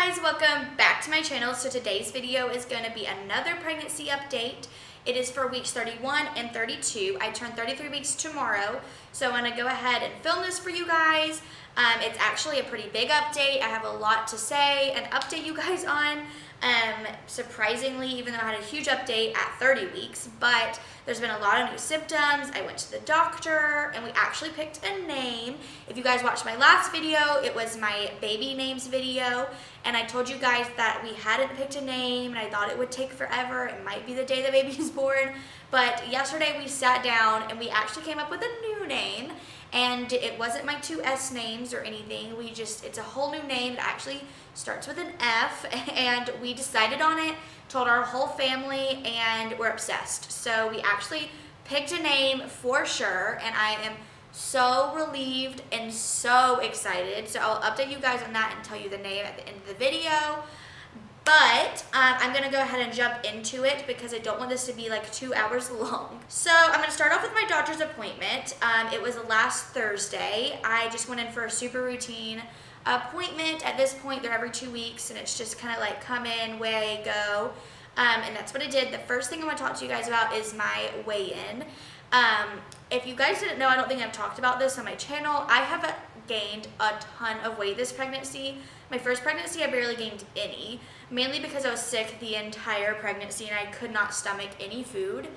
guys, welcome back to my channel. So today's video is going to be another pregnancy update. It is for weeks 31 and 32. I turn 33 weeks tomorrow, so I want to go ahead and film this for you guys. It's actually a pretty big update. I have a lot to say and update you guys on. Surprisingly, even though I had a huge update at 30 weeks, but there's been a lot of new symptoms. I went to the doctor and we actually picked a name. If you guys watched my last video, it was my baby names video, and I told you guys that we hadn't picked a name and I thought it would take forever. It might be the day the baby is born, but yesterday we sat down and we actually came up with a new name, and it wasn't my two S names or anything. It's a whole new name that actually starts with an F, and we decided on it, told our whole family, and we're obsessed. So we actually picked a name for sure, and I am so relieved and so excited. So I'll update you guys on that and tell you the name at the end of the video. But I'm going to go ahead and jump into it because I don't want this to be like 2 hours long. So I'm going to start off with my doctor's appointment. It was last Thursday. I just went in for a super routine appointment. At this point, they're every 2 weeks, and it's just kind of like come in, weigh, go. And that's what I did. The first thing I want to talk to you guys about is my weigh-in. If you guys didn't know, I don't think I've talked about this on my channel. I have gained a ton of weight this pregnancy. My first pregnancy, I barely gained any, mainly because I was sick the entire pregnancy and I could not stomach any food.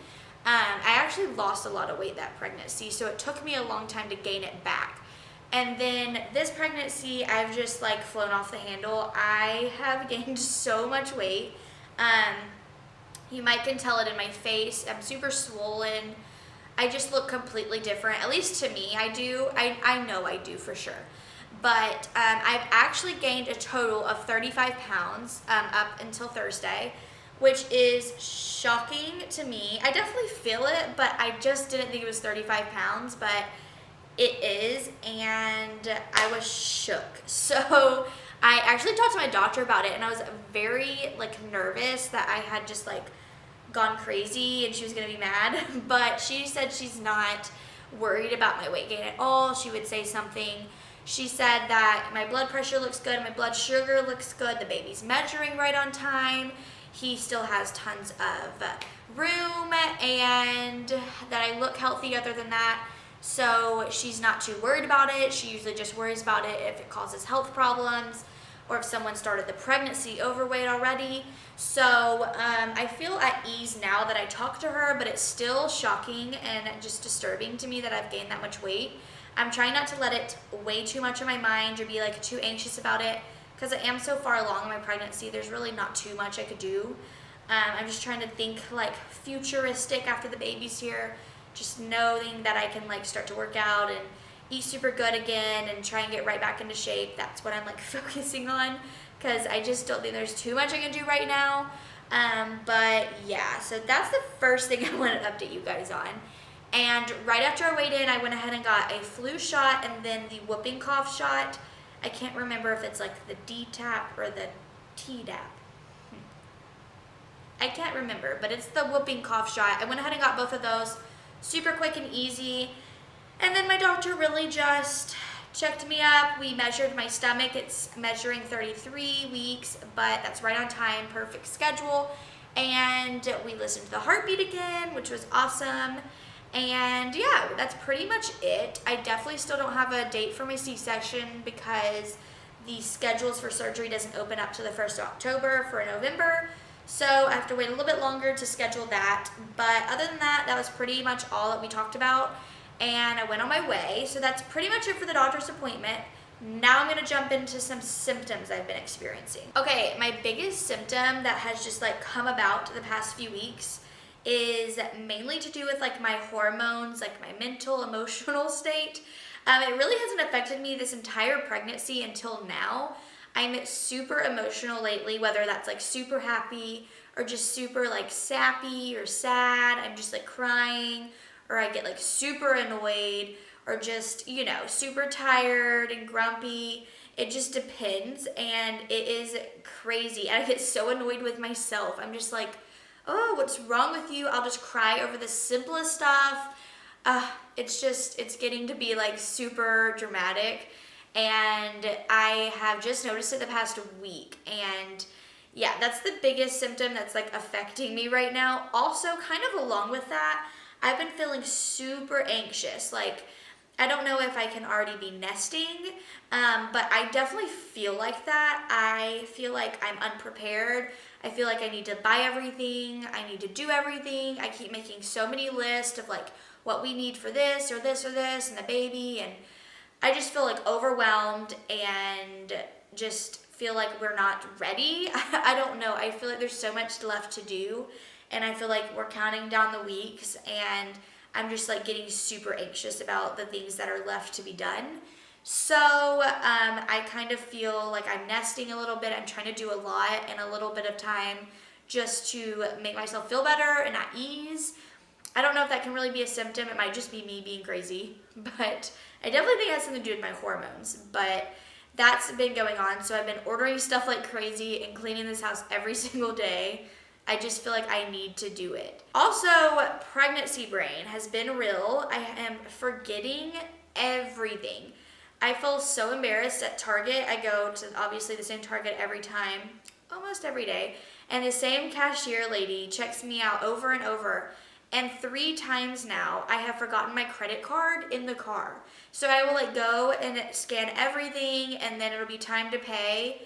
I actually lost a lot of weight that pregnancy, so it took me a long time to gain it back. And then this pregnancy, I've just like flown off the handle. I have gained so much weight. You might can tell it in my face. I'm super swollen. I just look completely different, at least to me. I do. I know I do for sure. But I've actually gained a total of 35 pounds up until Thursday, which is shocking to me. I definitely feel it, but I just didn't think it was 35 pounds, but it is, and I was shook. So I actually talked to my doctor about it, and I was very nervous that I had just gone crazy and she was gonna be mad. But she said she's not worried about my weight gain at all. She would say something. She said that my blood pressure looks good, my blood sugar looks good, the baby's measuring right on time, he still has tons of room, and that I look healthy other than that. So she's not too worried about it. She usually just worries about it if it causes health problems or if someone started the pregnancy overweight already. So I feel at ease now that I talked to her, but it's still shocking and just disturbing to me that I've gained that much weight. I'm trying not to let it weigh too much on my mind or be too anxious about it, because I am so far along in my pregnancy. There's really not too much I could do. I'm just trying to think futuristic after the baby's here, just knowing that I can start to work out and eat super good again and try and get right back into shape. That's what I'm focusing on, because I just don't think there's too much I can do right now. But yeah, so that's the first thing I wanted to update you guys on. And right after I weighed in, I went ahead and got a flu shot and then the whooping cough shot. I can't remember if it's the D-TAP or the Tdap. I can't remember, but it's the whooping cough shot. I went ahead and got both of those, super quick and easy. And then my doctor really just checked me up. We measured my stomach. It's measuring 33 weeks, but that's right on time, perfect schedule. And we listened to the heartbeat again, which was awesome. And yeah, that's pretty much it. I definitely still don't have a date for my C-section because the schedules for surgery doesn't open up to the 1st of October for November. So I have to wait a little bit longer to schedule that. But other than that, that was pretty much all that we talked about. And I went on my way. So that's pretty much it for the doctor's appointment. Now I'm going to jump into some symptoms I've been experiencing. Okay, my biggest symptom that has just come about the past few weeks is mainly to do with my hormones, my mental, emotional state. It really hasn't affected me this entire pregnancy until now. I'm super emotional lately, whether that's super happy or just super sappy or sad. I'm just crying, or I get super annoyed, or just, super tired and grumpy. It just depends, and it is crazy. And I get so annoyed with myself. I'm just oh, what's wrong with you? I'll just cry over the simplest stuff. It's getting to be super dramatic. and I have just noticed it the past week. And yeah, that's the biggest symptom that's like affecting me right now. Also, kind of along with that, I've been feeling super anxious. Like, I don't know if I can already be nesting, but I definitely feel like that. I feel like I'm unprepared. I feel like I need to buy everything. I need to do everything. I keep making so many lists of like what we need for this or this or this and the baby. And I just feel like overwhelmed and just feel like we're not ready. I don't know. I feel like there's so much left to do. And I feel like we're counting down the weeks, and I'm just like getting super anxious about the things that are left to be done. So I kind of feel like I'm nesting a little bit. I'm trying to do a lot in a little bit of time just to make myself feel better and at ease. I don't know if that can really be a symptom. It might just be me being crazy, but I definitely think it has something to do with my hormones. But that's been going on. So I've been ordering stuff like crazy and cleaning this house every single day. I just feel like I need to do it. Also, pregnancy brain has been real. I am forgetting everything. I feel so embarrassed at Target. I go to obviously the same Target every time, almost every day, and the same cashier lady checks me out over and over. And 3 times now, I have forgotten my credit card in the car. So I will like go and scan everything, and then it'll be time to pay.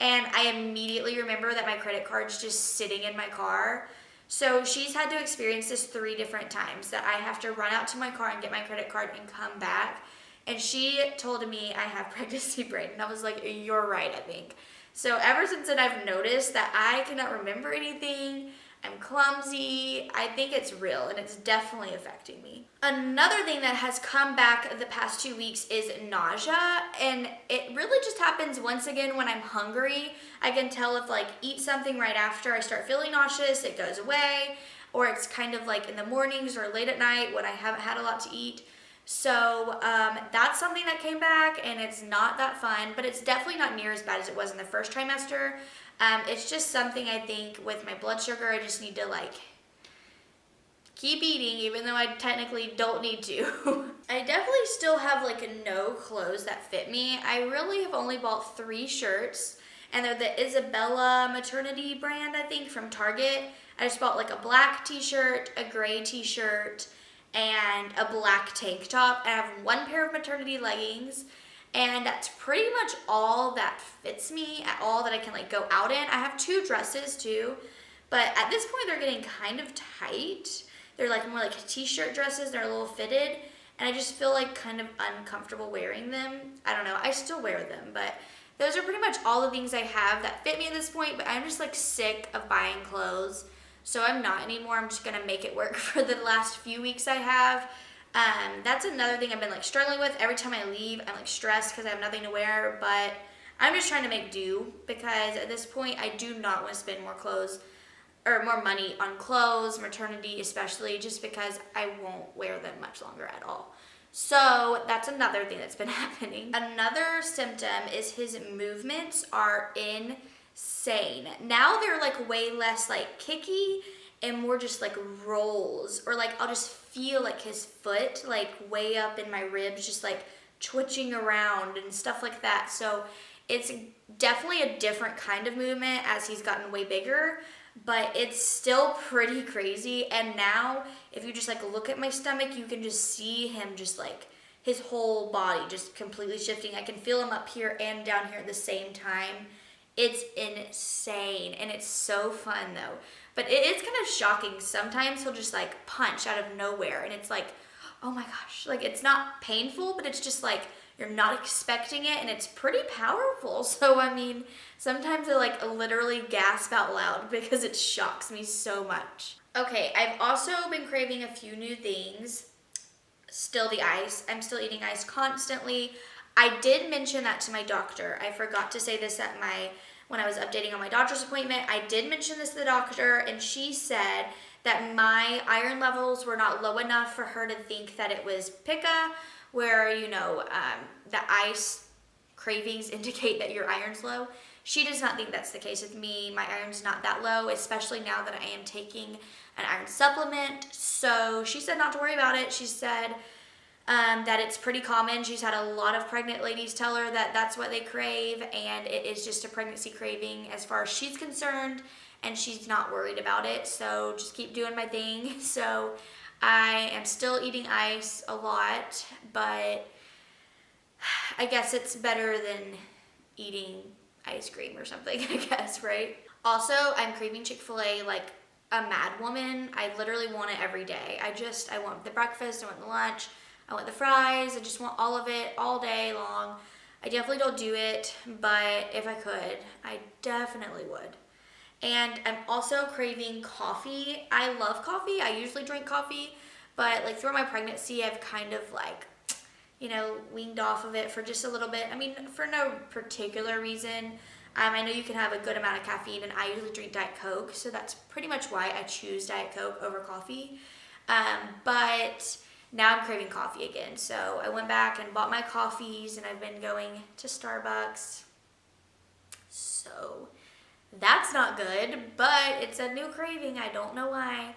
And I immediately remember that my credit card's just sitting in my car. So she's had to experience this 3 different times, that I have to run out to my car and get my credit card and come back. And she told me I have pregnancy brain. And I was like, you're right, I think. So ever since then, I've noticed that I cannot remember anything. I'm clumsy. I think it's real, and it's definitely affecting me. Another thing that has come back the past 2 weeks is nausea, and it really just happens once again when I'm hungry. I can tell if like eat something right after I start feeling nauseous, it goes away, or it's kind of like in the mornings or late at night when I haven't had a lot to eat. So that's something that came back, and it's not that fun, but it's definitely not near as bad as it was in the first trimester. It's just something I think with my blood sugar, I just need to like keep eating, even though I technically don't need to. I definitely still have like no clothes that fit me. I really have only bought 3 shirts, and they're the Isabella maternity brand, I think, from Target. I just bought like a black t-shirt, a gray t-shirt, and a black tank top. And I have 1 pair of maternity leggings. And that's pretty much all that fits me at all that I can like go out in. I have 2 dresses too, but at this point they're getting kind of tight. They're like more like t-shirt dresses. They're a little fitted, and I just feel like kind of uncomfortable wearing them. I don't know. I still wear them, but those are pretty much all the things I have that fit me at this point. But I'm just like sick of buying clothes, so I'm not anymore. I'm just gonna make it work for the last few weeks I have. That's another thing I've been like struggling with. Every time I leave, I'm like stressed because I have nothing to wear, but I'm just trying to make do, because at this point I do not want to spend more clothes or more money on clothes, maternity especially, just because I won't wear them much longer at all. So that's another thing that's been happening. Another symptom is his movements are insane. Now they're like way less like kicky and more just like rolls, or like I'll just feel like his foot like way up in my ribs just like twitching around and stuff like that. So it's definitely a different kind of movement as he's gotten way bigger, but it's still pretty crazy. And now if you just like look at my stomach, you can just see him just like his whole body just completely shifting. I can feel him up here and down here at the same time. It's insane, and it's so fun though. But it is kind of shocking. Sometimes he'll just like punch out of nowhere, and it's like, oh my gosh. Like, it's not painful, but it's just like you're not expecting it, and it's pretty powerful. So I mean, sometimes I like literally gasp out loud because it shocks me so much. Okay, I've also been craving a few new things. Still the ice. I'm still eating ice constantly. I did mention that to my doctor. I forgot to say this when I was updating on my doctor's appointment. I did mention this to the doctor, and she said that my iron levels were not low enough for her to think that it was pica, where, you know, the ice cravings indicate that your iron's low. She does not think that's the case with me. My iron's not that low, especially now that I am taking an iron supplement. So she said not to worry about it. She said, that it's pretty common. She's had a lot of pregnant ladies tell her that that's what they crave, and it is just a pregnancy craving as far as she's concerned, and she's not worried about it. So just keep doing my thing. So I am still eating ice a lot, but I guess it's better than eating ice cream or something, I guess, right? Also, I'm craving Chick-fil-A like a mad woman. I literally want it every day. I want the breakfast, I want the lunch, I want the fries, I just want all of it all day long. I definitely don't do it, but if I could, I definitely would. And I'm also craving coffee. I love coffee. I usually drink coffee, but like through my pregnancy, I've kind of like, weaned off of it for just a little bit. I mean, for no particular reason. I know you can have a good amount of caffeine, and I usually drink Diet Coke, so that's pretty much why I choose Diet Coke over coffee. But now I'm craving coffee again, so I went back and bought my coffees, and I've been going to Starbucks. So that's not good, but it's a new craving. I don't know why.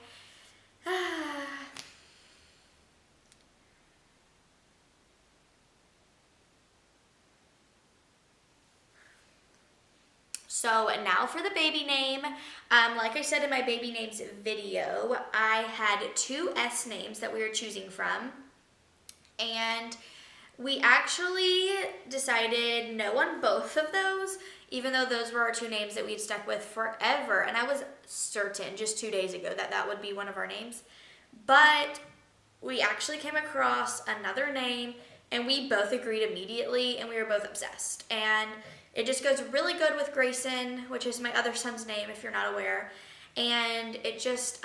So now for the baby name. Like I said in my baby names video, I had 2 S names that we were choosing from. And we actually decided no on both of those, even though those were our 2 names that we'd stuck with forever. And I was certain just 2 days ago that that would be one of our names. But we actually came across another name, and we both agreed immediately, and we were both obsessed. And it just goes really good with Grayson, which is my other son's name, if you're not aware. And it just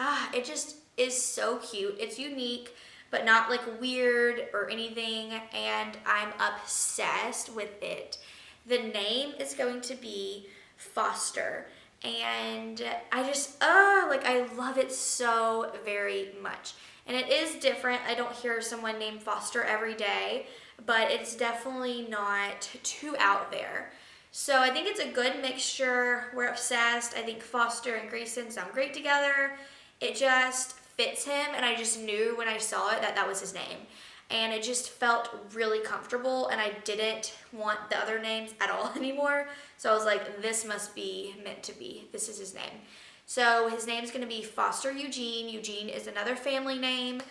is so cute. It's unique, but not like weird or anything. And I'm obsessed with it. The name is going to be Foster. And I love it so very much. And it is different. I don't hear someone named Foster every day, but it's definitely not too out there. So I think it's a good mixture. We're obsessed. I think Foster and Grayson sound great together. It just fits him, and I just knew when I saw it that that was his name. And it just felt really comfortable, and I didn't want the other names at all anymore. So I was like, this must be meant to be. This is his name. So his name's going to be Foster Eugene. Eugene is another family name.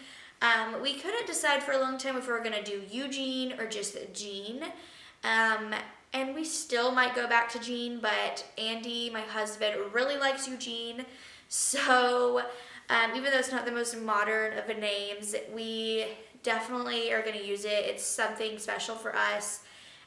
We couldn't decide for a long time if we were going to do Eugene or just Gene. And we still might go back to Gene, but Andy, my husband, really likes Eugene. So even though it's not the most modern of the names, we definitely are going to use it. It's something special for us,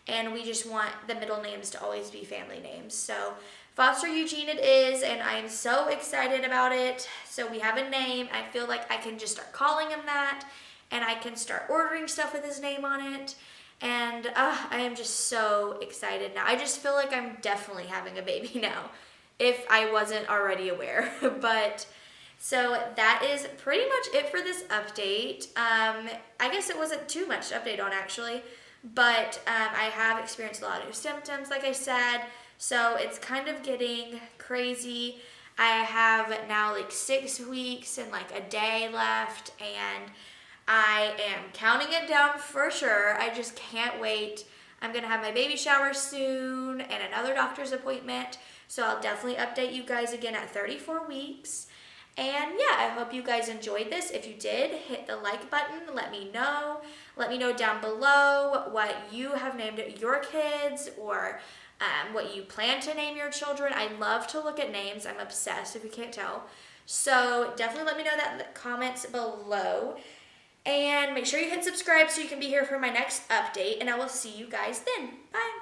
and we just want the middle names to always be family names. So Foster Eugene it is, and I'm so excited about it. So we have a name. I feel like I can just start calling him that, and I can start ordering stuff with his name on it. And I am just so excited now. I just feel like I'm definitely having a baby now, if I wasn't already aware. But so that is pretty much it for this update. I guess it wasn't too much to update on actually, but I have experienced a lot of new symptoms, like I said. So it's kind of getting crazy. I have now like 6 weeks and like a day left, and I am counting it down for sure. I just can't wait. I'm going to have my baby shower soon and another doctor's appointment. So I'll definitely update you guys again at 34 weeks. And yeah, I hope you guys enjoyed this. If you did, hit the like button. Let me know. Let me know down below what you have named your kids, or what you plan to name your children. I love to look at names. I'm obsessed, if you can't tell. So definitely let me know that in the comments below. And make sure you hit subscribe so you can be here for my next update. And I will see you guys then. Bye.